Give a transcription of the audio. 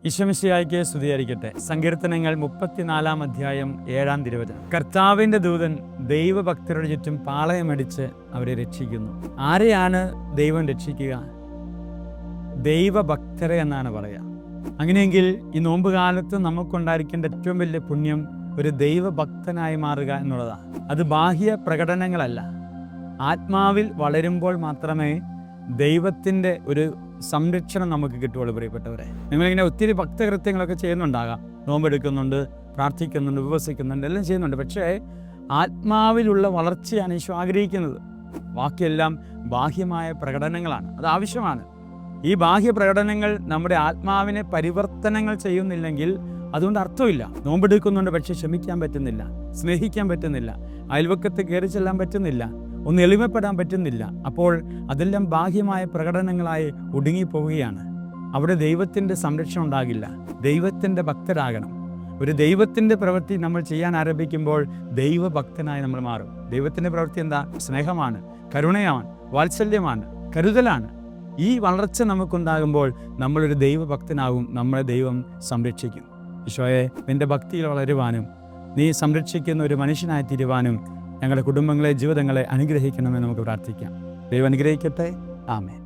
ഈശോമിശിഹായ്ക്ക് സ്തുതിയായിരിക്കട്ടെ. സങ്കീർത്തനങ്ങൾ 34 അധ്യായം 7 തിരുവചനം. കർത്താവിൻ്റെ ദൂതൻ ദൈവഭക്തരുടെ ചുറ്റും പാളയമടിച്ച് അവരെ രക്ഷിക്കുന്നു. ആരെയാണ് ദൈവം രക്ഷിക്കുക? ദൈവഭക്തരെ എന്നാണ് പറയുക. അങ്ങനെയെങ്കിൽ ഈ നോമ്പ് കാലത്ത് നമുക്കുണ്ടായിരിക്കേണ്ട ഏറ്റവും വലിയ പുണ്യം ഒരു ദൈവഭക്തനായി മാറുക എന്നുള്ളതാണ്. അത് ബാഹ്യ പ്രകടനങ്ങളല്ല. ആത്മാവിൽ വളരുമ്പോൾ മാത്രമേ ദൈവത്തിൻ്റെ ഒരു സംരക്ഷണം നമുക്ക് കിട്ടുകയുള്ളൂ. പ്രിയപ്പെട്ടവരെ, നിങ്ങളിങ്ങനെ ഒത്തിരി ഭക്തകൃത്യങ്ങളൊക്കെ ചെയ്യുന്നുണ്ടാകാം. നോമ്പെടുക്കുന്നുണ്ട്, പ്രാർത്ഥിക്കുന്നുണ്ട്, ഉപവസിക്കുന്നുണ്ട്, എല്ലാം ചെയ്യുന്നുണ്ട്. പക്ഷേ ആത്മാവിലുള്ള വളർച്ചയാണ് ഈശോ ആഗ്രഹിക്കുന്നത്. ബാക്കിയെല്ലാം ബാഹ്യമായ പ്രകടനങ്ങളാണ്. അത് ആവശ്യമാണ്. ഈ ബാഹ്യ പ്രകടനങ്ങൾ നമ്മുടെ ആത്മാവിനെ പരിവർത്തനങ്ങൾ ചെയ്യുന്നില്ലെങ്കിൽ അതുകൊണ്ട് അർത്ഥമില്ല. നോമ്പെടുക്കുന്നുണ്ട്, പക്ഷെ ക്ഷമിക്കാൻ പറ്റുന്നില്ല, സ്നേഹിക്കാൻ പറ്റുന്നില്ല, അയൽവക്കത്ത് കയറി ചെല്ലാൻ പറ്റുന്നില്ല, ഒന്ന് എളിമപ്പെടാൻ പറ്റുന്നില്ല. അപ്പോൾ അതെല്ലാം ബാഹ്യമായ പ്രകടനങ്ങളായി ഒടുങ്ങിപ്പോവുകയാണ്. അവിടെ ദൈവത്തിൻ്റെ സംരക്ഷണം ഉണ്ടാകില്ല. ദൈവത്തിൻ്റെ ഭക്തരാകണം. ഒരു ദൈവത്തിൻ്റെ പ്രവൃത്തി നമ്മൾ ചെയ്യാൻ ആരംഭിക്കുമ്പോൾ ദൈവഭക്തനായി നമ്മൾ മാറും. ദൈവത്തിൻ്റെ പ്രവൃത്തി എന്താ? സ്നേഹമാണ്, കരുണയാണ്, വാത്സല്യമാണ്, കരുതലാണ്. ഈ വളർച്ച നമുക്കുണ്ടാകുമ്പോൾ നമ്മളൊരു ദൈവഭക്തനാകും. നമ്മളെ ദൈവം സംരക്ഷിക്കും. ഈശോയെ, നിൻ്റെ ഭക്തിയിൽ വളരുവാനും നീ സംരക്ഷിക്കുന്ന ഒരു മനുഷ്യനായി തീരുവാനും ഞങ്ങളുടെ കുടുംബങ്ങളെ, ജീവിതങ്ങളെ അനുഗ്രഹിക്കണമെന്ന് നമുക്ക് പ്രാർത്ഥിക്കാം. ദൈവം അനുഗ്രഹിക്കട്ടെ. ആമേൻ.